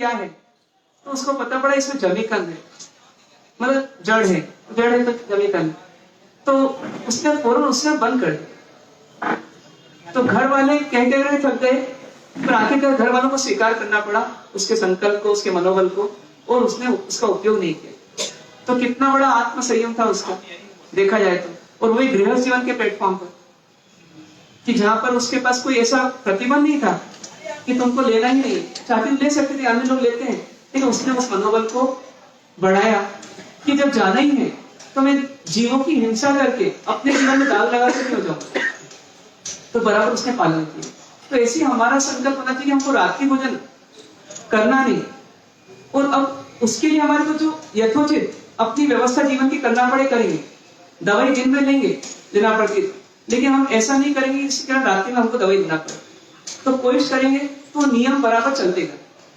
क्या है, तो उसको पता पड़ा इसमें जमीकंद है, मतलब जड़ है तो जमीकंद, तो उसने फौरन उसने बंद कर दिया। तो घर वाले कह रहे थक गए, पर आखिरकार घर वालों को स्वीकार करना पड़ा उसके संकल्प को, उसके मनोबल को, और उसने उसका उपयोग नहीं किया। तो कितना बड़ा आत्म संयम था उसका, देखा जाए तो। और वही गृहस्थ जीवन के प्लेटफॉर्म पर, कि जहां पर उसके पास कोई ऐसा प्रतिबंध नहीं था कि तुमको लेना ही नहीं, चाहते ले सकते थे, अन्य लोग लेते हैं, लेकिन उसने उस मनोबल को बढ़ाया कि जब जाना ही है तो मैं जीवों की हिंसा करके अपने जीवन में दाग लगा के क्यों जाऊंगा। तो बराबर उसने पालन किया। तो ऐसे हमारा संकल्प होना चाहिए कि हमको रात्रि भोजन करना नहीं, और अब उसके लिए हमारे को जो यथोचित अपनी व्यवस्था जीवन की करना पड़े करेंगे। दवाई दिन में लेना पड़ती है, लेकिन हम ऐसा नहीं करेंगे इसके कारण रात्रि में हमको दवाई लेना पड़े। तो कोशिश करेंगे तो नियम बराबर चलतेगा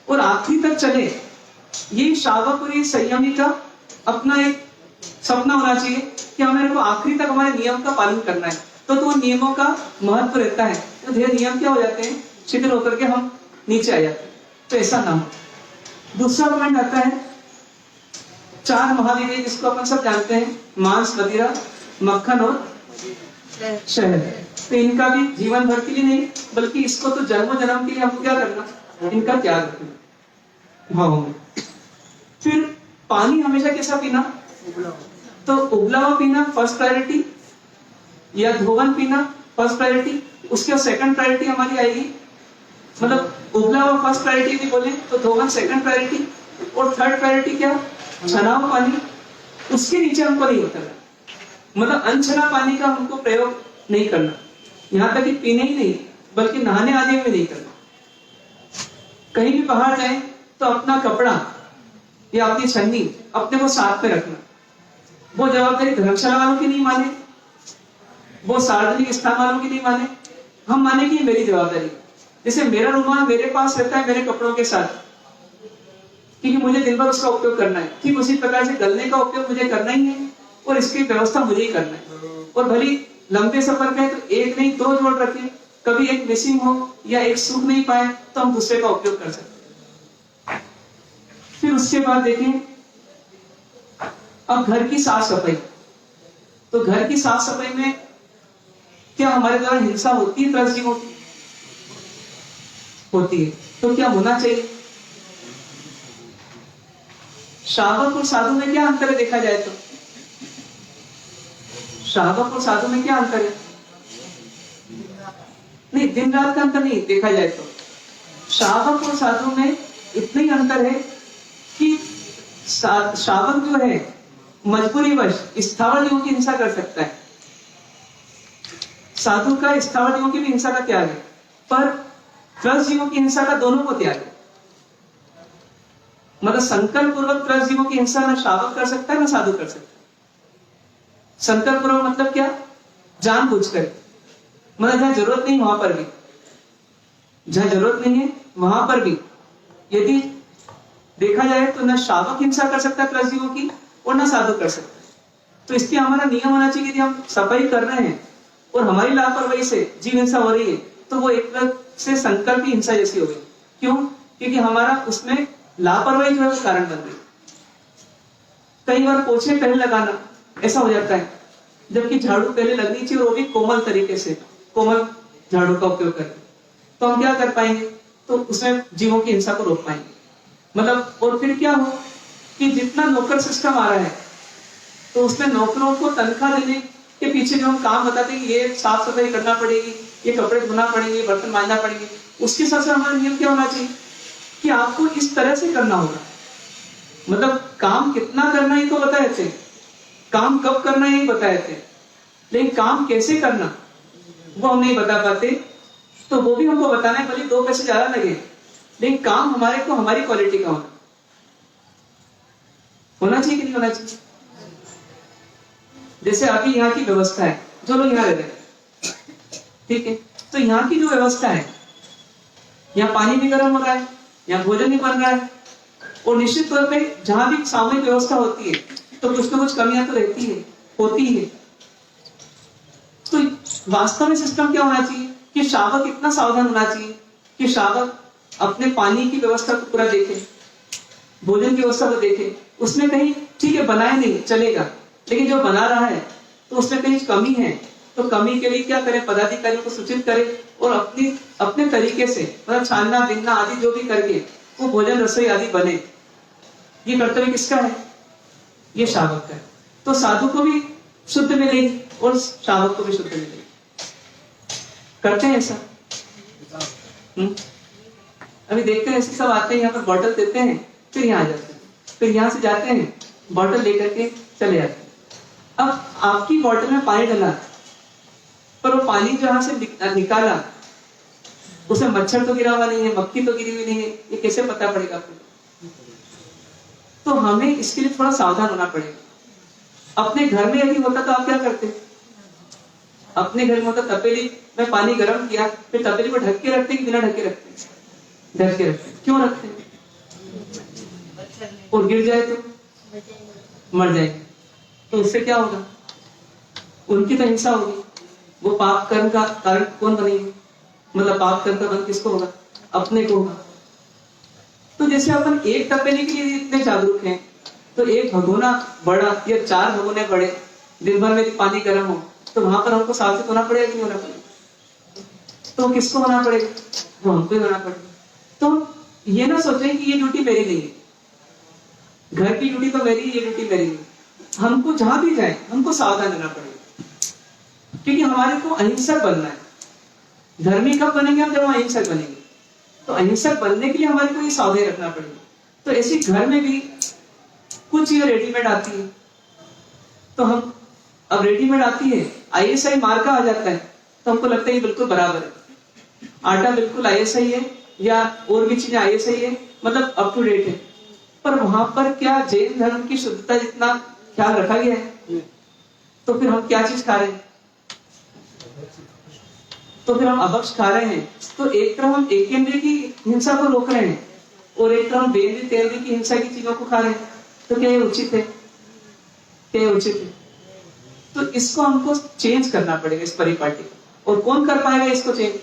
और आखिरी तक चले। ये शावक और ये संयमी का अपना एक सपना होना चाहिए कि हमें को आखिरी तक हमारे नियम का पालन करना है। तो नियमों का महत्व रहता है, तो धीरे नियम क्या हो जाते हैं, शिथिल होकर के हम नीचे आ जाते हैं। तो ऐसा ना हो। दूसरा पॉइंट आता है 4 महाविवेक, जिसको अपन सब जानते हैं, मांस, मदिरा, मक्खन और शहद। तो इनका भी जीवन भर के लिए नहीं, बल्कि इसको तो जन्म जन्म के लिए हमको क्या करना, इनका त्याग रखना भावों में। फिर पानी हमेशा कैसा पीना, तो उबला हुआ पीना फर्स्ट प्रायोरिटी, या धोवन पीना फर्स्ट प्रायोरिटी। उसके सेकंड प्रायोरिटी हमारी आएगी, मतलब उबला हुआ फर्स्ट प्रायोरिटी भी बोले तो धोवन सेकंड प्रायोरिटी, और थर्ड प्रायोरिटी क्या, छना हुआ पानी। उसके नीचे हमको नहीं उतरना, मतलब अनछना पानी का हमको प्रयोग नहीं करना, यहाँ तक कि पीने ही नहीं बल्कि नहाने आदि में नहीं करना। कहीं भी बाहर जाए तो अपना कपड़ा या अपनी छन्नी अपने को साथ में रखना। वो जवाबदारी धर्मशाला वालों की नहीं माने, वो सार्वजनिक स्थान वालों की नहीं माने, हम माने कि मेरी जवाबदारी। जैसे मेरा रुमाल मेरे पास रहता है मेरे कपड़ों के साथ, क्योंकि मुझे दिन भर उसका उपयोग करना है, ठीक उसी प्रकार से गलने का उपयोग मुझे करना ही है और इसकी व्यवस्था मुझे ही करना है। और भली लंबे सफर में तो एक नहीं 2 जोड़ रखें, कभी एक मिसिंग हो या एक सूख नहीं पाए तो हम दूसरे का उपयोग कर सकते हैं। फिर उसके बाद देखें अब घर की साफ सफाई। तो घर की साफ सफाई में क्या हमारे द्वारा हिंसा होती है, त्रस्त जीवों की होती है, तो क्या होना चाहिए। शावक और साधु में क्या अंतर है, देखा जाए तो शावक और साधु में क्या अंतर है, नहीं दिन रात का अंतर नहीं, देखा जाए तो शावक और साधु में इतना ही अंतर है कि शावक जो है मजबूरीवश स्थावर जीवों की हिंसा कर सकता है, साधु का स्थावर जीवों की भी हिंसा का त्याग है, पर त्रस्त जीवों की हिंसा का दोनों को त्याग है। मतलब संकल्प पूर्वक त्रस्त जीवों की हिंसा न शावक कर सकता है न साधु कर सकता है। संकल्प पूर्वक मतलब क्या, जानबूझकर, मतलब जहां जरूरत नहीं वहां पर भी, जहां जरूरत नहीं है वहां पर भी यदि देखा जाए तो न शावक हिंसा कर सकता है त्रस्त जीवों की और न साधु कर सकता है। तो इसलिए हमारा नियम होना चाहिए कि हम सफाई कर रहे हैं और हमारी लापरवाही से जीव हिंसा हो रही है, तो वो एक तरह से संकल्प की हिंसा जैसी हो गई। क्यों, क्योंकि हमारा उसमें लापरवाही जो है वो कारण बन गई। कई बार पोछे पहले लगाना ऐसा हो जाता है, जबकि झाड़ू पहले लगनी चाहिए और वो भी कोमल तरीके से, कोमल झाड़ू का उपयोग करके। तो हम क्या कर पाएंगे, तो उसमें जीवों की हिंसा को रोक पाएंगे। मतलब और फिर क्या हो कि जितना नौकर सिस्टम आ रहा है, तो उसमें नौकरों को तनख्वाह देने के पीछे जो हम काम बताते हैं, ये साफ सफाई करना पड़ेगी, ये कपड़े धोना पड़ेंगे, बर्तन मांजना पड़ेंगे, उसके हिसाब से हमारा नियम क्या होना चाहिए कि आपको इस तरह से करना होगा। मतलब काम कितना करना ही तो बताए थे, काम कब करना ही बताए थे, लेकिन काम कैसे करना वो हम नहीं बता पाते। तो वो भी हमको बताना है, भले 2 पैसे ज्यादा लगे, लेकिन काम हमारे को हमारी क्वालिटी का होना चाहिए कि नहीं होना चाहिए। जैसे अभी यहाँ की व्यवस्था है, जो लोग यहाँ रह रहे हैं, ठीक है, तो यहाँ की जो व्यवस्था है, यहाँ पानी भी गर्म हो रहा है, यहाँ भोजन भी बन रहा है, और निश्चित तौर पे जहां भी सामूहिक व्यवस्था होती है तो कुछ ना कुछ कमियां तो रहती है, होती है। तो वास्तव में सिस्टम क्या होना चाहिए कि शावक इतना सावधान होना चाहिए कि शावक अपने पानी की व्यवस्था को पूरा देखे, भोजन की व्यवस्था को देखे, उसमें कहीं ठीक है बनाए नहीं चलेगा, लेकिन जो बना रहा है तो उसमें कहीं कमी है, तो कमी के लिए क्या करें, पदाधिकारियों को सूचित करें और अपने तरीके से मतलब छानना बीनना आदि जो भी करके वो भोजन रसोई आदि बने। ये कर्तव्य किसका है? ये श्रावक का है। तो साधु को भी शुद्ध मिलेगी और श्रावक को भी शुद्ध मिलेगी। करते हैं ऐसा? अभी देखते हैं, ऐसे सब आते हैं यहाँ पर बॉटल देते हैं, फिर यहाँ आ जाते हैं, फिर यहाँ से जाते हैं बॉटल लेकर के चले जाते हैं। अब आपकी बॉटल में पानी डाला, पर वो पानी जहां से निकाला उसमें मच्छर तो गिरा हुआ नहीं है, मक्खी तो गिरी हुई नहीं है, ये कैसे पता पड़ेगा आपको? तो हमें इसके लिए थोड़ा सावधान होना पड़ेगा। अपने घर में यदि होता तो आप क्या करते? अपने घर में होता तपेली में पानी गर्म किया, फिर तपेली को ढक के रखते कि बिना ढके रखते? ढक के रखते। क्यों रखते? और गिर जाए तो मर जाएंगे, तो उससे क्या होगा? उनकी तो हिंसा होगी, वो पाप कर्म का कारण कौन बनेगी? मतलब पाप कर्म का बन किसको होगा? अपने को होगा। तो जैसे अपन एक तपेली के लिए इतने जागरूक हैं, तो एक भगोना बड़ा या 4 भगोने बड़े दिन भर में पानी गर्म हो, तो वहां पर हमको सावधान होना पड़ेगा कि होना पड़ेगा? तो किसको होना पड़ेगा? वो हमको ही होना पड़ेगा। तो ये ना सोचें कि ये ड्यूटी मेरी नहीं है, घर की ड्यूटी तो मेरी, ये ड्यूटी मेरी नहीं। हमको जहां भी जाए हमको सावधान रहना पड़ेगा, क्योंकि हमारे को अहिंसक बनना है। धर्मी कब बनेंगे हम? जब हम अहिंसक बनेंगे। तो अहिंसक बनने के लिए हमारे को ये सावधानी रखना पड़ेगा। तो ऐसी घर में भी कुछ चीजें रेडीमेड आती है, तो हम अब रेडीमेड आती है, ISI मार्का आ जाता है, तो हमको लगता है ये बिल्कुल बराबर है, आटा बिल्कुल ISI है या और भी चीजें ISI है, मतलब अप टू डेट है। पर वहां पर क्या जैन धर्म की शुद्धता जितना ख्याल रखा गया है? तो फिर हम क्या चीज खा रहे हैं? तो फिर हम अभक्ष खा रहे हैं। तो एक तरफ हम एक केंद्रीय की हिंसा को रोक रहे हैं और एक तरफ हम बेंद्रीय तेंद्रीय की हिंसा की चीजों को खा रहे हैं। तो क्या ये उचित है? क्या ये उचित है? तो इसको हमको चेंज करना पड़ेगा, इस परिपाटी को। और कौन कर पाएगा इसको चेंज?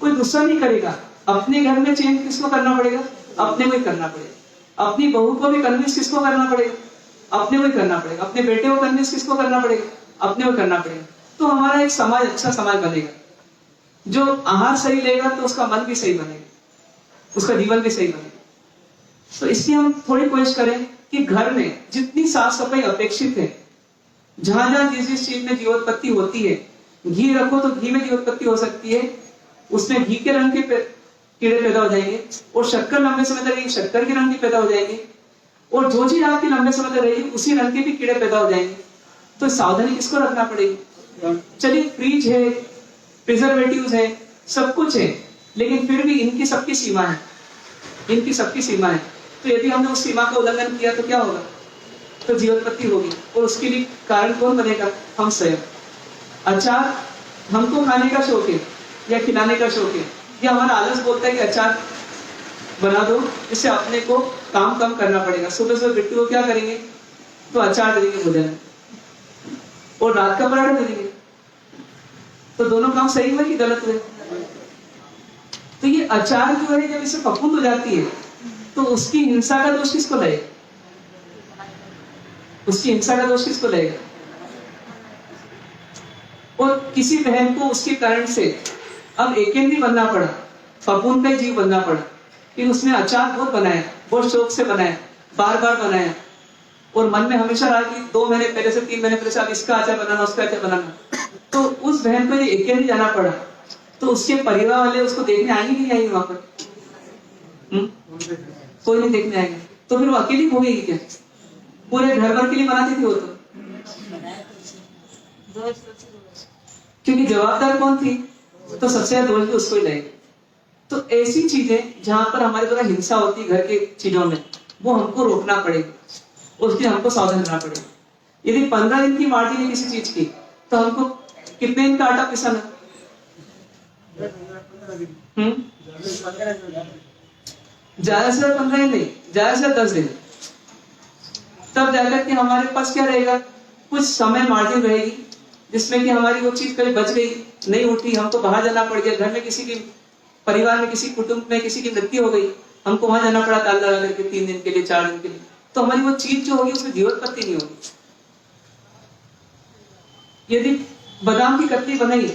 कोई दूसरा नहीं करेगा। अपने घर में चेंज किसको करना पड़ेगा? अपने को ही करना पड़ेगा। अपनी बहू को भी कन्विंस किसको करना पड़ेगा? अपने को ही करना पड़ेगा। अपने बेटे को कन्विंस किसको करना पड़ेगा? अपने को करना पड़ेगा। तो हमारा एक समाज अच्छा समाज बनेगा। जो आहार सही लेगा तो उसका मन भी सही बनेगा, उसका जीवन भी सही बनेगा। तो इसलिए हम थोड़ी कोशिश करें कि घर में जितनी साफ सफाई अपेक्षित है, जहां जहां जिस चीज में जीवोत्पत्ति होती है, घी रखो तो घी में जीवोत्पत्ति हो सकती है, उसमें घी के रंग के कीड़े पैदा हो जाएंगे, और शक्कर लंबे समय तक रहेगी, शक्कर के रंग भी पैदा हो जाएंगे, और जो चीज आपकी लंबे समय तक रहेगी उसी रंग के भी कीड़े पैदा हो जाएंगे। तो सावधानी किसको रखना पड़ेगी? चलिए फ्रिज है, प्रिजर्वेटिव्स है, सब कुछ है, लेकिन फिर भी इनकी सबकी सीमा है, इनकी सबकी सीमा है। तो यदि हमने उस सीमा का उल्लंघन किया तो क्या होगा? तो जीवोत्पत्ति होगी, और उसके लिए कारण कौन बनेगा? हम स्वयं। अचार हमको खाने का शौक है या खिलाने का शौक है, या हमारा आलस बोलता है कि अचार बना दो, इससे अपने को काम कम करना पड़ेगा। सुबह सुबह बिट्टू को क्या करेंगे? तो अचार दे देंगे भोजन, और रात का पराठा दे देंगे। तो दोनों काम सही हुए कि गलत हुए? तो ये अचार जो है जब इसे फफूंद हो जाती है, तो उसकी हिंसा का दोष किसको लगेगा? उसकी हिंसा का दोष किसको लगेगा? और किसी बहन को उसके कारण से अब एकेंद्री बनना पड़ा, फफूंद का जीव बनना पड़ा, कि उसने अचार बहुत बनाया, बहुत शौक से बनाया, बार बार बनाया, और मन में हमेशा रहा कि 2 महीने पहले से 3 महीने पहले से अब इसका अचार बनाना, उसका अचार बनाना। तो उस बहन को ये एकेंद्री जाना पड़ा, तो उसके परिवार वाले उसको देखने आएंगे कि नहीं आएंगे वहां पर? कोई नहीं देखने आएगा। तो फिर वो अकेली भोगेगी क्या? पूरे घर भर के लिए बनाती थी वो तो, क्योंकि जवाबदार कौन थी? तो सबसे ज्यादा दोष भी उसको ही लगेगा। तो ऐसी चीजें जहां पर हमारे द्वारा हिंसा होती है घर के चीजों में, वो हमको रोकना पड़ेगा, उसके हमको सावधान रहना पड़ेगा। यदि 15 दिन की वार्डी है किसी चीज की, तो हमको कितने दिन का आटा पिसाना? ज्यादा से 15 दिन नहीं, ज्यादा से 10 दिन। तब जाकर के हमारे पास क्या रहेगा? कुछ समय मार्जिन रहेगी, जिसमें कि हमारी वो चीज कभी बच गई, नहीं उठी, हमको बाहर जाना पड़ गया, घर में किसी की परिवार में किसी कुटुंब में किसी की मृत्यु हो गई, हमको वहां जाना पड़ा ताला लगा करके 3 दिन के लिए, 4 दिन के लिए, तो हमारी वो चीज जो होगी उसमें जीवोत्पत्ति नहीं होगी। यदि बादाम की कतली बनाई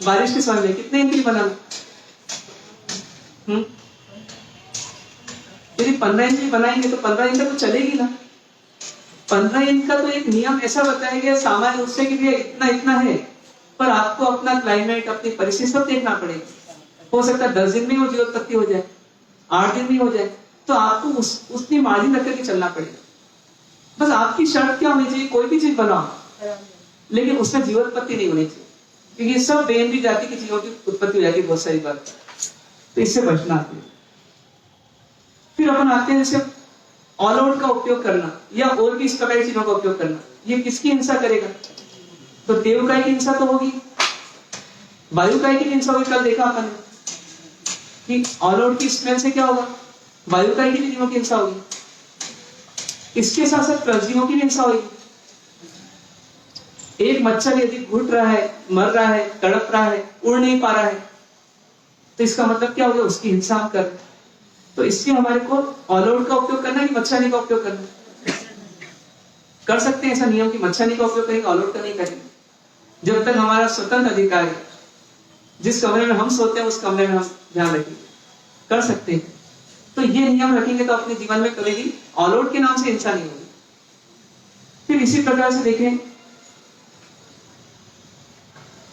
बारिश के समय में, कितने दिन के लिए बनाना? यदि 15 दिन के लिए बनाएंगे तो 15 दिन तक तो चलेगी ना। 15 दिन का तो एक नियम ऐसा बताया गया सामान्य रूप से कि भैया इतना इतना है, पर आपको अपना क्लाइमेट, अपनी परिस्थिति सब देखना पड़ेगा। हो सकता है 10 दिन में वो जीवोत्पत्ति हो जाए, 8 दिन में हो जाए, तो आपको उतनी मार्जिन रख करके चलना पड़ेगा। बस आपकी शर्त क्या होनी चाहिए, कोई भी चीज बनाओ लेकिन उसमें जीवोत्पत्ति नहीं होनी चाहिए, क्योंकि ये सब बेनबी जाति की चीजों की उत्पत्ति हो जाती है बहुत सारी बात, तो इससे बचना है। फिर अपन आते हैं जैसे ऑल आउट का उपयोग करना या और भी इस प्रकार की चीजों का उपयोग करना, ये किसकी हिंसा करेगा? तो देवकाय की हिंसा तो होगी, वायुकाय की हिंसा होगी। कल देखा अपन कि ऑल आउट की स्मेल से क्या होगा, वायुकाय की जीवों की हिंसा होगी। इसके साथ साथ परजीवों की भी हिंसा होगी। एक मच्छर यदि घुट रहा है, मर रहा है, तड़प रहा है, उड़ नहीं पा रहा है, तो इसका मतलब क्या हो गया, उसकी हिंसा हम कर रहे हैं। तो इसलिए हमारे को ऑल आउट का उपयोग करना है कि मच्छरदानी का उपयोग करना है? कर सकते हैं ऐसा नियम कि मच्छरदानी का उपयोग करेंगे, ऑल आउट का नहीं करेंगे। जब तक हमारा स्वतंत्र अधिकार है, जिस कमरे में हम सोते हैं उस कमरे में हम ध्यान रखेंगे, कर सकते हैं। तो ये नियम रखेंगे तो अपने जीवन में कभी भी ऑल आउट के नाम से हिंसा नहीं होगी। फिर इसी प्रकार से देखें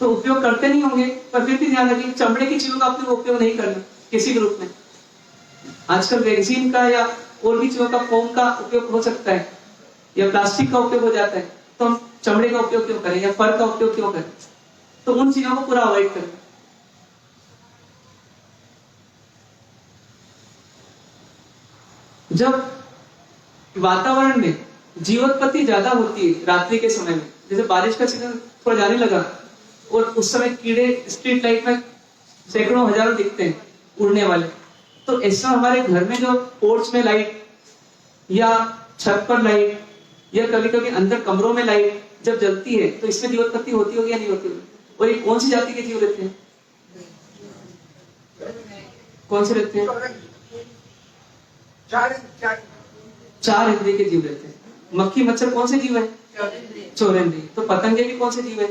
तो उपयोग करते नहीं होंगे, पर फिर भी ध्यान रखें चमड़े की चीजों का अपने उपयोग नहीं करना किसी भी रूप में। आजकल वैक्सीन का या और भी चीजों का फोम का उपयोग हो सकता है, या प्लास्टिक का उपयोग हो जाता है, तो हम चमड़े का उपयोग क्यों करें या फर का उपयोग क्यों करें? तो उन चीजों को पूरा अवॉइड करें। जब वातावरण में जीवोत्पत्ति ज्यादा होती है रात्रि के समय में, जैसे बारिश का सीजन थोड़ा जाने लगा और उस समय कीड़े स्ट्रीट लाइट में सैकड़ों हजारों दिखते हैं उड़ने वाले, तो ऐसा हमारे घर में जो पोर्च में लाइट या छत पर लाइट या कभी कभी अंदर कमरों में लाइट जब जलती है तो इसमें जीवोत्पत्ति होती होगी या नहीं होती होगी? और ये कौन सी जाति के जीव रहते हैं? कौन से रहते हैं? 4 इंद्रिय के जीव रहते हैं। मक्खी मच्छर कौन से जीव है? चौरेंद्रिय। तो पतंगे भी कौन से जीव है?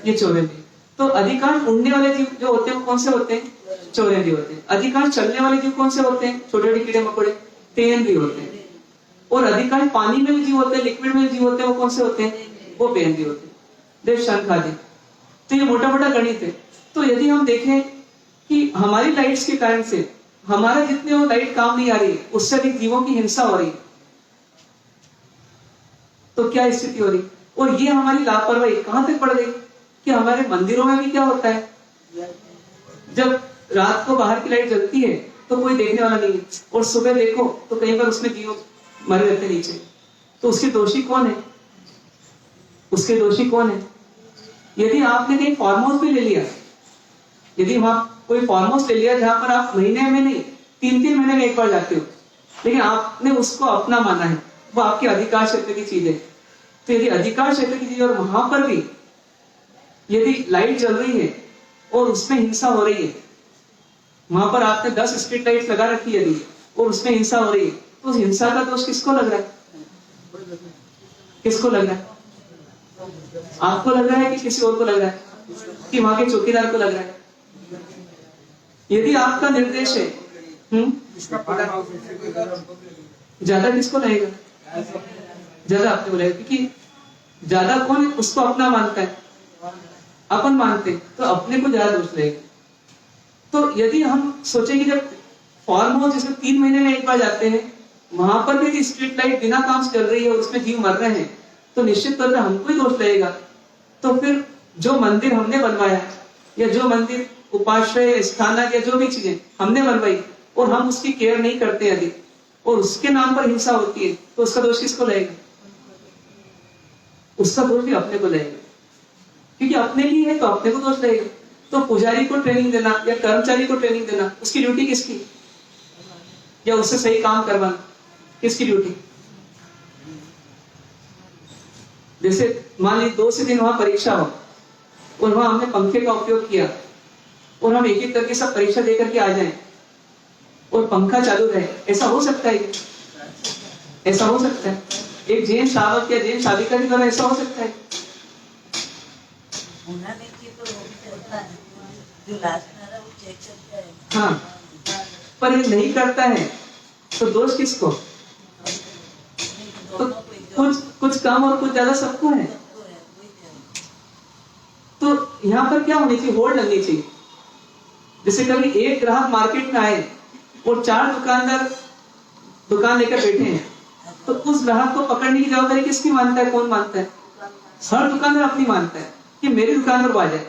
ये चौरेंद्रिय। तो अधिकांश उड़ने वाले जीव जो होते हैं वो कौन से होते हैं? चौरेंद्रिय होते हैं। अधिकांश चलने वाले जीव कौन से होते हैं? छोटे छोटे कीड़े मकोड़े, तेंद्रिय होते हैं। और अधिकांश पानी में भी जीव होते हैं, लिक्विड में भी जीव होते हैं, वो कौन से होते हैं? वो बेंद्रिय होते हैं, देव शंख आदि। तो ये मोटा मोटा गणित है। तो यदि हम देखें कि हमारी लाइट्स के कारण से हमारा जितने वो लाइट काम नहीं आ रही है, उससे अधिक जीवों की हिंसा हो रही है, तो क्या स्थिति हो रही? और ये हमारी लापरवाही कहां तक बढ़ गई कि हमारे मंदिरों में भी क्या होता है, जब रात को बाहर की लाइट जलती है तो कोई देखने वाला नहीं है, और सुबह देखो तो कई बार उसमें जीव मरे रहते नीचे। तो उसके दोषी कौन है? उसके दोषी कौन है? यदि आपने कहीं फार्म हाउस भी ले लिया, यदि वहां कोई फार्म हाउस ले लिया जहां पर आप महीने में नहीं 3-3 महीने में एक बार जाते हो, लेकिन आपने उसको अपना माना है, वो आपके अधिकार क्षेत्र की चीज है, तो यदि अधिकार क्षेत्र की चीज और वहां पर भी यदि लाइट जल रही है और उसमें हिंसा हो रही है, वहां पर आपने 10 स्ट्रीट लाइट लगा रखी है यदि और उसमें हिंसा हो रही है, तो उस हिंसा का दोष किसको लग रहा है? किसको लग रहा है? आपको लग रहा है कि किसी और को लग रहा है? कि वहां के चौकीदार को लग रहा है? यदि आपका निर्देश है ज्यादा किसको लगेगा? ज्यादा आपको लगेगा, क्योंकि ज्यादा कौन है? उसको अपना मानता है, अपन मानते, तो अपने को ज्यादा दोष लगेगा। तो यदि हम सोचे कि जब फार्म हाउस जिसमें 3 महीने में एक बार जाते हैं, वहां पर भी स्ट्रीट लाइट बिना काम से चल रही है और उसमें जीव मर रहे हैं, तो निश्चित तौर पर हमको ही दोष लगेगा। तो फिर जो मंदिर हमने बनवाया या जो मंदिर उपाश्रय स्थानक या जो भी चीजें हमने बनवाई और हम उसकी केयर नहीं करते यदि, और उसके नाम पर हिंसा होती है, तो उसका दोष किसको लगेगा? उसका दोष भी अपने को लगेगा, क्योंकि अपने लिए है तो अपने को दोष लगेगा। तो पुजारी को ट्रेनिंग देना या कर्मचारी को ट्रेनिंग देना, उसकी ड्यूटी किसकी? या उससे सही काम करवाना किसकी ड्यूटी? जैसे मान लीजिए 2 से 3 वहां परीक्षा हो और वहां हमने पंखे का उपयोग किया और हम एक एक करके सब परीक्षा देकर के आ जाएं, और पंखा चालू रहे, ऐसा हो सकता है? ऐसा हो सकता है? एक जैन शावक या जैन शादिका के द्वारा ऐसा हो सकता है? हाँ, पर ये नहीं करता है तो दोष किसको? तो कुछ कम और कुछ ज्यादा सबको है। तो यहाँ पर क्या होनी चाहिए? होड़ लगनी चाहिए। जैसे कभी एक ग्राहक मार्केट में आए और 4 दुकानदार दुकान लेकर बैठे हैं, तो उस ग्राहक को पकड़ने की जवाबदारी किसकी मानता है? कौन मानता है? हर दुकानदार अपनी मानता है कि मेरी दुकान पर आ जाए,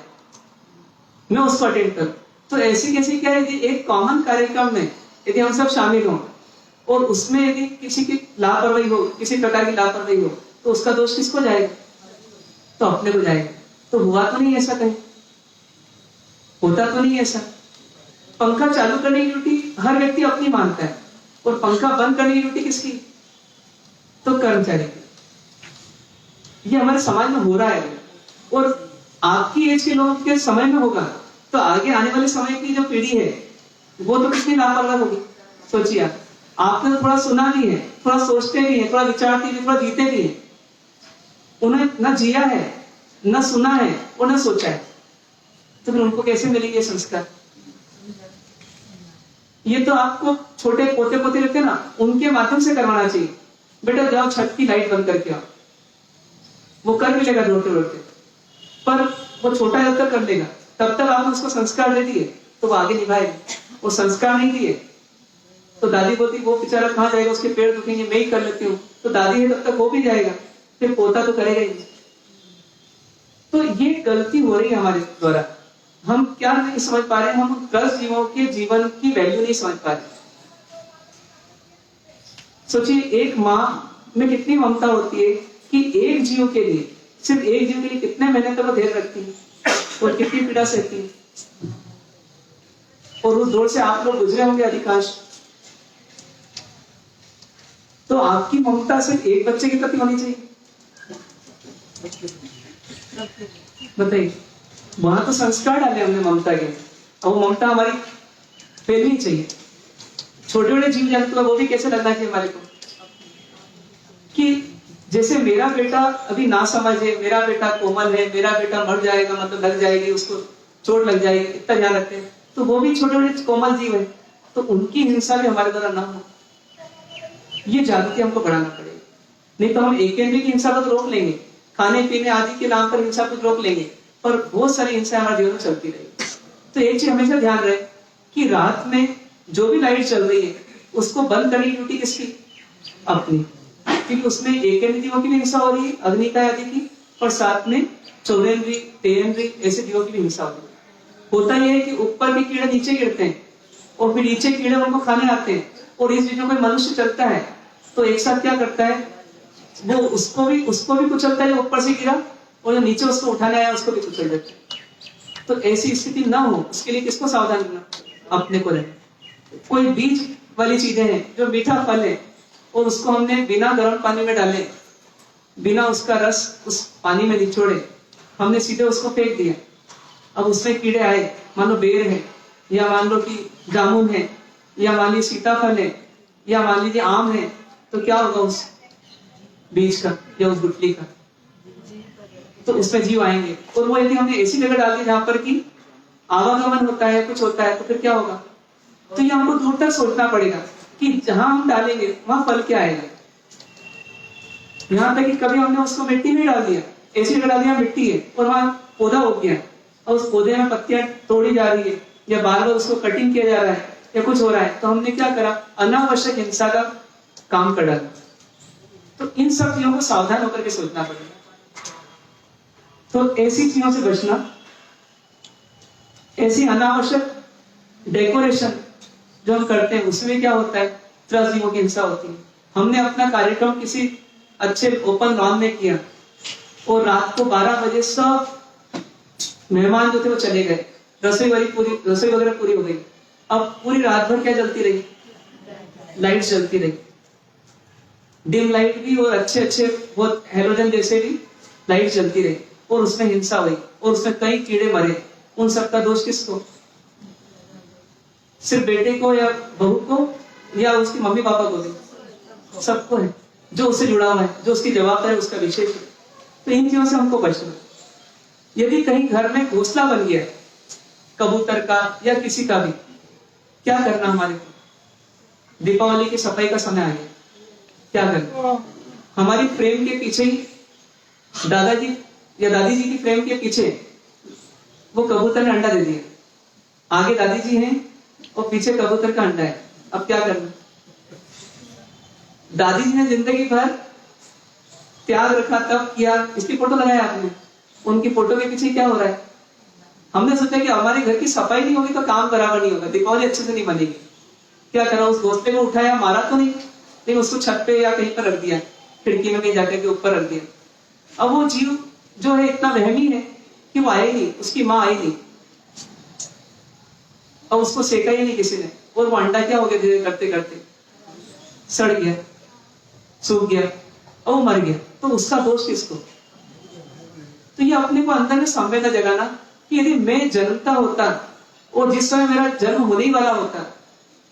मैं उसको अटेंड करूं। तो ऐसी कैसी क्या है, एक कॉमन कार्यक्रम में यदि हम सब शामिल हों और उसमें यदि किसी की लापरवाही हो, किसी प्रकार की लापरवाही हो, तो उसका दोष किसको जाएगा? तो अपने को जाएगा। तो हुआ तो नहीं ऐसा? कहीं होता तो नहीं ऐसा? पंखा चालू करने की ड्यूटी हर व्यक्ति अपनी मानता है, और पंखा बंद करने की ड्यूटी किसकी? तो कर्मचारी की। ये हमारे समाज में हो रहा है, और आपकी एज के लोगों के समय में होगा तो आगे आने वाले समय की जो पीढ़ी है वो तो कितनी लापरवाह होगी। सोचिए, आपने थोड़ा सुना भी है, थोड़ा सोचते भी है, थोड़ा विचारते भी, थोड़ा जीते भी है। उन्हें न जिया है, न सुना है और न सोचा है, तो फिर उनको कैसे मिलेंगे संस्कार? ये तो आपको छोटे पोते पोते रहते ना, उनके माध्यम से करवाना चाहिए। बेटा जाओ छत की लाइट बंद करके आओ, वो कर भी लेगा दौड़ते दौड़ते, पर वो छोटा जब तक कर लेगा, तब तक आपने उसको संस्कार दे दिए तो वो आगे निभाएगा। वो संस्कार नहीं दिए तो दादी बोलती वो बेचारा कहाँ जाएगा, उसके पैर दुखेंगे, मैं ही कर लेती हूँ। तो दादी है तब तक वो भी जाएगा, फिर पोता तो करेगा ही। तो ये गलती हो रही है हमारे द्वारा। हम क्या नहीं समझ पा रहे, हम 10 जीवों के जीवन की वैल्यू नहीं समझ पा रहे। सोचिए, एक माँ में कितनी ममता होती है कि एक जीव के लिए, सिर्फ एक जीव के लिए कितने महीने तक वो धैर्य रखती है और कितनी पीड़ा सहती है। और उस दौर से आप लोग गुजरे होंगे अधिकांश। तो आपकी ममता सिर्फ एक बच्चे के प्रति होनी चाहिए? बताइए, वहां तो संस्कार डाले हमने ममता के, और वो ममता हमारी फैलनी चाहिए। छोटे छोटे जीव जंतु है वो भी कैसे लगना चाहिए हमारे को, कि जैसे मेरा बेटा अभी ना समझ है, मेरा बेटा कोमल है, मेरा बेटा मर जाएगा, मतलब लग जाएगी उसको, चोट लग जाएगी, इतना ध्यान रखते हैं। तो वो भी छोटे छोटे कोमल जीव है, तो उनकी हिंसा भी हमारे द्वारा ना हो, ये जागृति हमको बढ़ाना पड़ेगा। नहीं तो हम एक की हिंसा को तो रोक लेंगे, खाने पीने आदि के नाम पर हिंसा को रोक लेंगे, पर बहुत सारी हिंसा हमारे जीवन में चलती रहेगी। तो एक चीज हमेशा ध्यान रहे कि रात में जो भी लाइट चल रही है उसको बंद करने की ड्यूटी किसकी? अपनी। क्योंकि उसमें एक जीवों की भी हिंसा हो रही है, अग्नि का आदि की, और साथ में चौरेंद्री, तेरेंद्री ऐसे जीवों की भी हिंसा हो रही है। होता यह है कि ऊपर के कीड़े नीचे गिरते हैं और फिर नीचे कीड़े उनको खाने आते हैं, और इस बीच में कोई मनुष्य चलता है तो एक साथ क्या करता है, वो उसको भी कुचलता है जो ऊपर से गिरा, और जो नीचे उसको उठाने आया उसको भी कुचल देता है। तो ऐसी स्थिति ना हो उसके लिए किसको सावधान करना? अपने को रहे। कोई बीज वाली चीजें हैं जो मीठा फल है और उसको हमने बिना गर्म पानी में डाले, बिना उसका रस उस पानी में निचोड़े, हमने सीधे उसको फेंक दिया। अब उसमें कीड़े आए, मान लो बेर है, या मान लो कि जामुन है, या मान लीजिए सीताफल है, या मान लीजिए आम है, तो क्या होगा उस बीज का या उस गुठली का? तो उसमें जीव आएंगे। और वो यदि हमने ऐसी जगह डाल दी जहां पर कि आवागमन होता है, कुछ होता है, तो फिर क्या होगा? तो ये हमको दूर तक सोचना पड़ेगा कि जहां हम डालेंगे वहां फल क्या आएगा। यहाँ तक कि कभी हमने उसको मिट्टी में डाल दिया, ऐसी जगह डाल दिया मिट्टी है और वहां पौधा हो गया, और उस पौधे में पत्तियां तोड़ी जा रही है या बार बार उसको कटिंग किया जा रहा है या कुछ हो रहा है, तो हमने क्या करा? अनावश्यक हिंसा का काम कर डाला। तो इन सब चीजों को सावधान होकर के सोचना पड़ेगा। तो ऐसी चीजों से बचना, ऐसी अनावश्यक डेकोरेशन जो हम करते हैं उसमें क्या होता है? 10 जीवों की हिंसा होती है। हमने अपना कार्यक्रम किसी अच्छे ओपन लॉन में किया और रात को 12 बजे सब मेहमान जो थे वो चले गए, रसोई वगैरह पूरी हो गई। अब पूरी रात भर क्या जलती रही? लाइट जलती रही, डिम लाइट भी और अच्छे अच्छे बहुत हेलोजन जैसे भी लाइट जलती रही, और उसमें हिंसा हुई और उसमें कई कीड़े मरे। उन सब का दोष किसको? सिर्फ बेटे को या बहू को या उसकी मम्मी पापा को नहीं, सबको है। जो उससे जुड़ा हुआ है, जो उसकी जवाबदारी, उसका विशेष है। तो इन चीजों से हमको बचना। यदि कहीं घर में घोंसला बन गया कबूतर का या किसी का भी, क्या करना हमारे को? दीपावली की सफाई का समय आ गया, क्या करना? हमारी फ्रेम के पीछे ही, दादाजी या दादी जी की फ्रेम के पीछे वो कबूतर ने अंडा दे दिया। आगे दादी जी हैं और पीछे कबूतर का अंडा है। अब क्या करना? दादी जी ने जिंदगी भर त्याग रखा, तब किया, इसकी फोटो लगाया आपने, उनकी फोटो के पीछे क्या हो रहा है? हमने सोचा कि हमारे घर की सफाई नहीं होगी तो काम बराबर नहीं होगा, दीपावली अच्छे से नहीं बनेगी। क्या करा? उस घोंसले को उठाया, मारा तो नहीं, लेकिन उसको छत पे या कहीं पर रख दिया, खिड़की में कहीं जाकर के ऊपर रख दिया। अब वो जीव जो है इतना वहमी है कि वो आई नहीं, उसकी माँ आई नहीं, और उसको सेका ही नहीं किसी ने, और वो अंडा क्या हो गया, धीरे करते करते सड़ गया, सूख गया और वो मर गया। तो उसका दोष किसको? तो ये अपने को अंदर में संवेदना जगाना कि यदि मैं जन्मता होता और जिस समय मेरा जन्म होने ही वाला होता,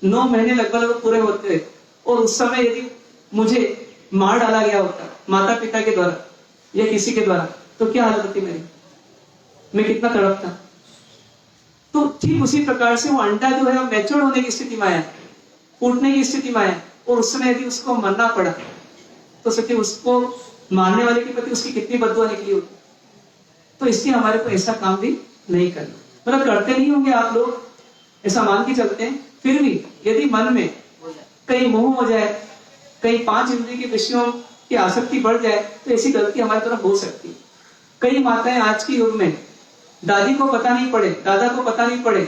9 महीने लगभग पूरे होते, और उस समय यदि मुझे मार डाला गया होता माता पिता के द्वारा या किसी के द्वारा, तो क्या हालत होती मेरी? मैं कितना तड़पता। तो ठीक उसी प्रकार से वो अंडा जो है मैच्योर होने की स्थिति में आया, फूटने की स्थिति में आया, और उस समय यदि उसको मरना पड़ा तो सच्चे उसको मारने वाले के प्रति उसकी कितनी बददुआ निकली होगी। तो इसलिए हमारे को ऐसा काम भी नहीं करना। मतलब करते नहीं होंगे आप लोग, ऐसा मान के चलते हैं, फिर भी यदि मन में कहीं मोह हो जाए, कहीं 5 इंद्रिय के विषयों की आसक्ति बढ़ जाए, तो ऐसी गलती हमारी तरफ हो सकती है। कई माताएं आज के युग में दादी को पता नहीं पड़े, दादा को पता नहीं पड़े,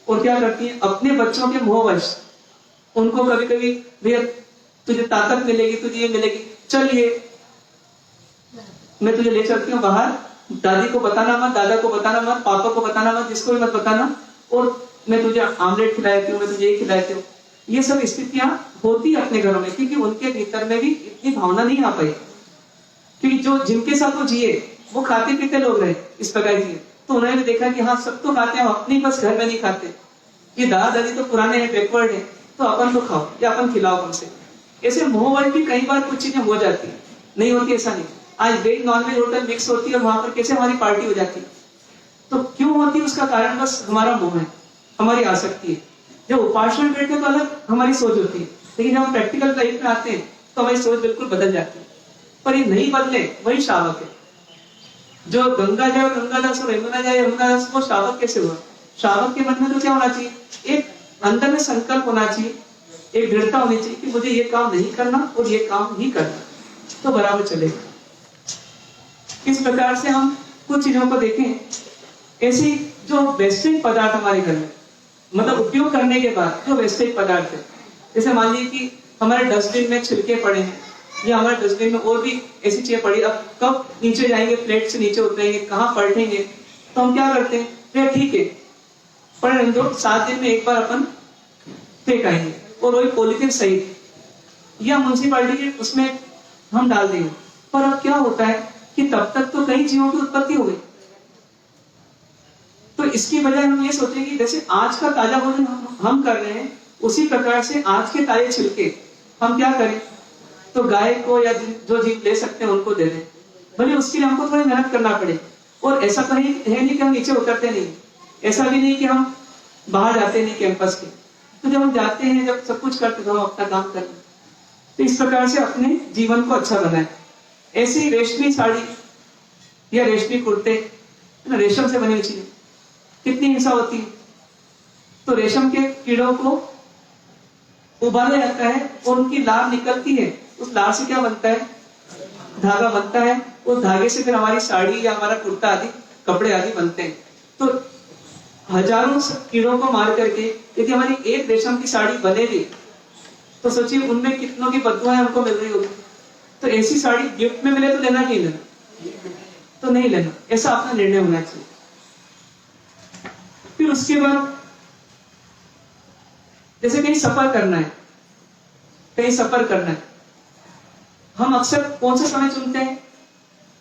और क्या करती हैं? अपने बच्चों के मोहवश उनको कभी कभी, भैया तुझे ताकत मिलेगी, तुझे ये मिलेगी, चल ये मैं तुझे ले चलती हूँ बाहर, दादी को बताना मत, दादा को बताना मत, पापा को बताना मत, जिसको भी मत बताना, और मैं तुझे आमलेट खिलाती हूँ, मैं तुझे ये खिलाती हूँ। ये सब स्थितियां होती है अपने घरों में, क्योंकि उनके भीतर में भी इतनी भावना नहीं आ पाई, क्योंकि जो जिनके साथ वो जिए वो खाते पीते लोग रहे, इस प्रकार जिए, तो उन्होंने देखा कि हाँ सब तो खाते हैं, अपनी बस घर में नहीं खाते, ये दादा दादी तो पुराने हैं, बैकवर्ड है, तो अपन तो खाओ या अपन खिलाओ कम से। ऐसे मोहवश भी कई बार कुछ चीजें हो जाती है, नहीं होती ऐसा नहीं। आज veg non veg hotel mix होती है और वहां पर कैसे हमारी पार्टी हो जाती है। तो क्यों होती है? उसका कारण बस हमारा मोह है, हमारी आसक्ति है। जब उपासना करते हैं तो अलग हमारी सोच होती है, लेकिन जब हम प्रैक्टिकल लाइफ में आते हैं तो हमारी सोच बिल्कुल बदल जाती है। पर ये नहीं बदले वही शावक है। जो गंगा जाए गंगादास और यमुना जाए यमुनादास, वो शावक कैसे हुआ? शावक के मन में तो क्या होना चाहिए? एक अंदर में संकल्प होना चाहिए, एक दृढ़ता होनी चाहिए कि मुझे ये काम नहीं करना और ये काम ही करना, तो बराबर चलेगा। इस प्रकार से हम कुछ चीजों को देखें। ऐसी जो वेस्टेज पदार्थ हमारे घर में, मतलब उपयोग करने के बाद जो वेस्टेज पदार्थ है, जैसे मान लीजिए कि हमारे डस्टबिन में छिलके पड़े हैं, या हमारे डस्टबिन में और भी ऐसी चीजें पड़ी, अब कब नीचे जाएंगे, प्लेट से नीचे उतरेंगे, कहाँ पलटेंगे, तो हम क्या करते हैं? भैया ठीक है, पढ़ रहे दो, 7 दिन में एक बार अपन फेंक आएंगे, और वही पॉलीथीन सहित या म्यूनसिपालिटी के उसमें हम डाल देंगे। पर अब क्या होता है कि तब तक तो कई जीवों की उत्पत्ति हो गई। तो इसकी बजाय हम ये सोचें कि जैसे आज का ताजा भोजन हम कर रहे हैं, उसी प्रकार से आज के ताजे छिलके हम क्या करें? तो गाय को या जो जीव ले सकते हैं उनको दे दें, भले उसके लिए हमको थोड़ी मेहनत करना पड़े। और ऐसा तो है नहीं कि हम नीचे उतरते नहीं, ऐसा भी नहीं कि हम बाहर जाते नहीं कैंपस के, तो जब हम जाते हैं, जब सब कुछ करते, तो हम अपना काम करते हैं। तो इस प्रकार से अपने जीवन को अच्छा बनाए। ऐसी रेशमी साड़ी या रेशमी कुर्ते, रेशम से बनी हुई चीजें, कितनी हिंसा होती है। तो रेशम के कीड़ों को उबाला जाता है और उनकी लार निकलती है, उस लार से क्या बनता है? धागा बनता है। उस धागे से फिर हमारी साड़ी या हमारा कुर्ता आदि, कपड़े आदि बनते हैं। तो हजारों कीड़ों को मार करके यदि हमारी एक रेशम की साड़ी बनेगी, तो सोचिए उनमें कितनों की बददुआएं हमको मिल रही होगी। तो ऐसी साड़ी गिफ्ट में मिले तो लेना नहीं लेना? तो नहीं लेना, ऐसा अपना निर्णय होना चाहिए। फिर उसके बाद जैसे कहीं सफर करना है, कहीं सफर करना है, हम अक्सर कौन सा समय चुनते हैं?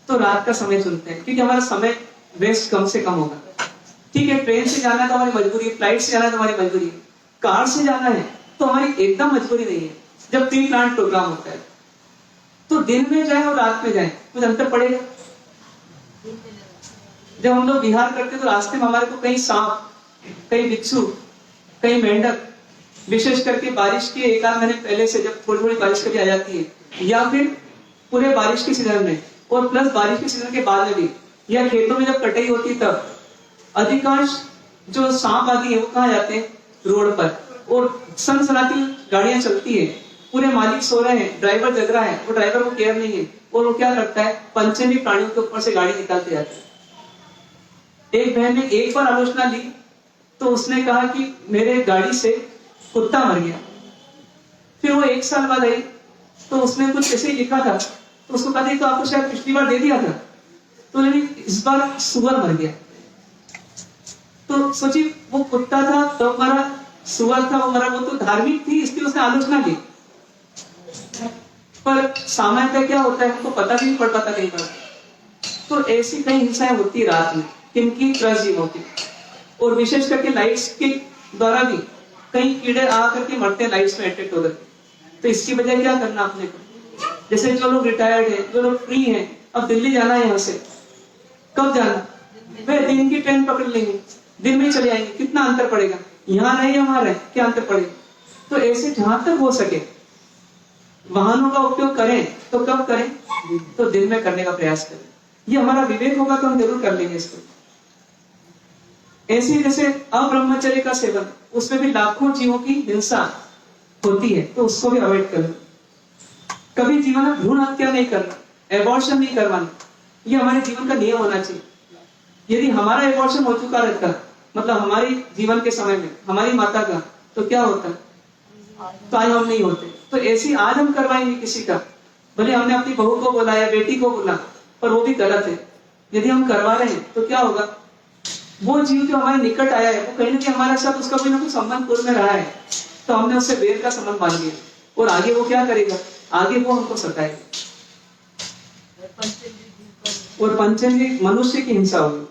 तो रात का समय चुनते हैं, क्योंकि हमारा समय वेस्ट कम से कम होगा। ठीक है, ट्रेन से जाना तो हमारी मजबूरी है, फ्लाइट से जाना तो हमारी मजबूरी है, कार से जाना है तो हमारी एकदम मजबूरी नहीं है। जब प्री प्लान प्रोग्राम होता है तो दिन में जाए और रात में जाए कुछ अंतर पड़ेगा। जब हम लोग बिहार करते तो रास्ते में हमारे को कहीं सांप, कहीं बिच्छू, कहीं मेंढक, विशेष करके बारिश के एक आध महीने पहले से जब थोड़ी थोड़ी बारिश कभी आ जाती है या फिर पूरे बारिश के सीजन में और प्लस बारिश के सीजन के बाद में भी या खेतों में जब कटाई होती है तब अधिकांश जो सांप आदि है वो कहाँ जाते हैं? रोड पर। और सनसनाती गाड़ियां चलती है, पूरे मालिक सो रहे हैं, ड्राइवर जग रहा है, वो ड्राइवर को केयर नहीं है और वो क्या करता है? पंचमी प्राणियों के ऊपर से गाड़ी निकालते जाते हैं। एक बहन ने एक बार आलोचना ली तो उसने कहा कि मेरे गाड़ी से कुत्ता मर गया। फिर वो 1 साल बाद आई तो उसने कुछ ऐसे ही लिखा था तो उसको कहा तो आपको शायद पिछली बार दे दिया था, तो इस बार सुअर मर गया। तो सोचिए वो कुत्ता था तो मरा, सुअर था वो मरा, वो तो धार्मिक थी इसलिए उसने आलोचना की। पर सामान्यतः क्या होता है हमको पता भी नहीं पड़ पाता कई बार। तो ऐसी कई हिंसाएं होती है रात में, किनकी? त्रसजीवों की। और विशेष करके लाइट्स के द्वारा भी कई कीड़े आकर के मरते हैं लाइट्स में अट्रैक्ट होकर। तो इसकी वजह क्या करना अपने को? जैसे जो लोग रिटायर्ड है, जो लोग फ्री हैं, अब दिल्ली जाना है यहाँ से, कब जाना? वे दिन की ट्रेन पकड़ लेंगे, दिन में चले आएंगे, कितना अंतर पड़ेगा? यहाँ रहे या वहां रहे, क्या अंतर पड़ेगा? तो ऐसे जहां तक हो सके वाहनों का उपयोग करें तो कब करें? तो दिन में करने का प्रयास करें। ये हमारा विवेक होगा तो हम जरूर कर लेंगे इसको। ऐसे जैसे अब्रह्मचर्य का सेवन, उसमें भी लाखों जीवों की हिंसा होती है तो उसको भी अवॉइड करना। कभी जीवन में भ्रूण हत्या नहीं करना, एबॉर्शन नहीं करवाना, ये हमारे जीवन का नियम होना चाहिए। यदि हमारा एबॉर्शन हो चुका रहता मतलब हमारी जीवन के समय में हमारी माता का, तो क्या होता? तो आज हम नहीं होते। तो ऐसी आज हम करवाएंगे किसी का, भले हमने अपनी बहू को बोला या बेटी को बोला, पर वो भी गलत है। यदि हम करवा रहे हैं तो क्या होगा? वो जीव जो हमारे निकट आया है वो कहीं ना कहीं हमारे साथ उसका कोई ना कोई संबंध पूर्व में रहा है, तो हमने उससे वेर का संबंध मान लिया और आगे वो क्या करेगा? आगे वो हमको सताएगा और पंचेंद्रिय मनुष्य की हिंसा होगी।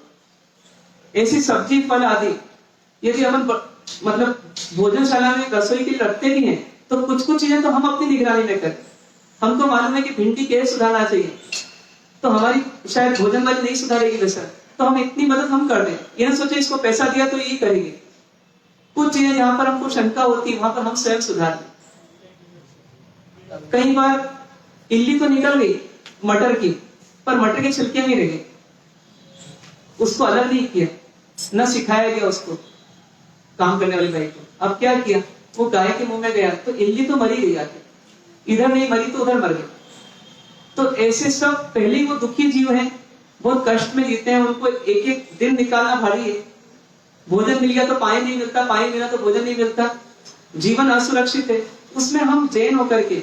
ऐसी सब्जी फल आदि यदि हम मतलब भोजनशाला में रसोई के लिए रखते भी हैं तो कुछ कुछ चीजें तो हम अपनी निगरानी में करें। हमको मालूम है कि भिंडी कैसे सुधारना चाहिए, तो हमारी शायद भोजन वाली नहीं सुधारेगी वैसा, तो हम इतनी मदद हम कर दें। ये ना सोचे इसको पैसा दिया तो यही करेंगे। कुछ चीजें जहां पर हमको शंका होती है वहां पर हम स्वयं सुधार दें। कई बार इल्ली तो निकल गई मटर की, पर मटर के छिलके नहीं रह गए, उसको अलग नहीं किया, न सिखाया गया उसको काम करने वाली भाई को। अब क्या किया? वो गाय के मुंह में गया तो इल्ली तो मरी गई आके, इधर नहीं मरी तो उधर मर गई। तो ऐसे सब पहले ही वो दुखी जीव हैं, बहुत कष्ट में जीते हैं, उनको एक एक दिन निकालना भारी है। भोजन मिल गया तो पानी नहीं मिलता, पानी मिला तो भोजन नहीं मिलता, जीवन असुरक्षित है। उसमें हम जैन होकर के,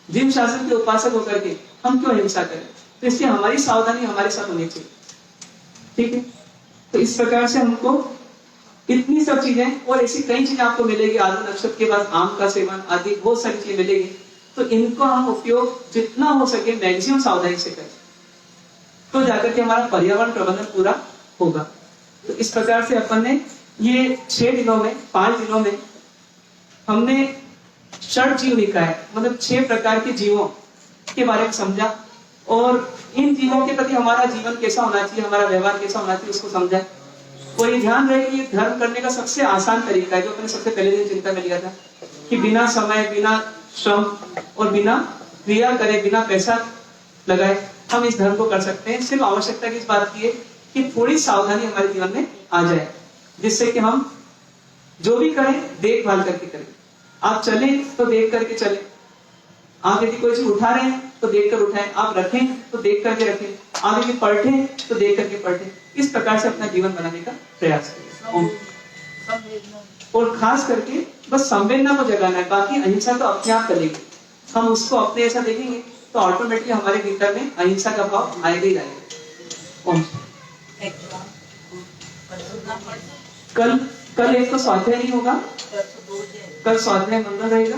जीव शासन के उपासक होकर के हम क्यों हिंसा करें? तो इसलिए हमारी सावधानी हमारे साथ होनी चाहिए। ठीक है, तो इस प्रकार से हमको इतनी सब चीजें और ऐसी कई चीजें आपको मिलेगी। आलू नक्षत्र के बाद आम का सेवन आदि बहुत सारी चीजें मिलेगी, तो इनको हम उपयोग जितना हो सके मैक्सिमम सावधानी से करें, तो जाकर के हमारा पर्यावरण प्रबंधन पूरा होगा। तो इस प्रकार से अपन ने ये 6 दिनों में 5 दिनों में हमने षड जीव निकाय मतलब 6 प्रकार के जीवों के बारे में समझा और इन जीवों के प्रति हमारा जीवन कैसा होना चाहिए, हमारा व्यवहार कैसा होना चाहिए उसको समझा। और ये ध्यान रहे कि ये धर्म करने का सबसे आसान तरीका है, जो मैंने सबसे पहले दिन चिंता में लिया था कि बिना समय, बिना श्रम और बिना क्रिया करे, बिना पैसा लगाए हम इस धर्म को कर सकते हैं। सिर्फ आवश्यकता की इस बात की है कि थोड़ी सावधानी हमारे जीवन में आ जाए, जिससे कि हम जो भी करें देखभाल करके करें। आप चले तो देख करके चले, आप यदि कोई चीज उठा रहे हैं तो देख कर उठाएं, आप रखें तो देख करके रखें, आप यदि पढ़ें तो देख करके पढ़ें। इस प्रकार से अपना जीवन बनाने का प्रयास करें और खास करके बस संवेदना को जगाना है। बाकी अहिंसा तो अपने आप चलेगी, हम उसको अपने ऐसा देखेंगे तो ऑटोमेटिकली हमारे भीतर में अहिंसा का भाव आएगा ही आएगा। कल एक तो स्वाध्याय नहीं होगा, कल स्वाध्याय मंगल रहेगा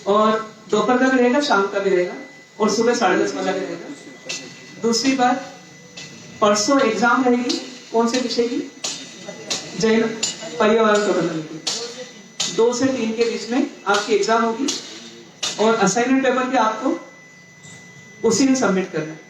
और दोपहर का भी रहेगा, शाम का भी रहेगा और सुबह 10:30 वाला भी रहेगा। दूसरी बात, परसों एग्जाम रहेगी, कौन से विषय की? जैन पर्यावरण प्रबंधन की। 2 से 3 के बीच में आपकी एग्जाम होगी और असाइनमेंट पेपर भी आपको उसी में सबमिट करना है।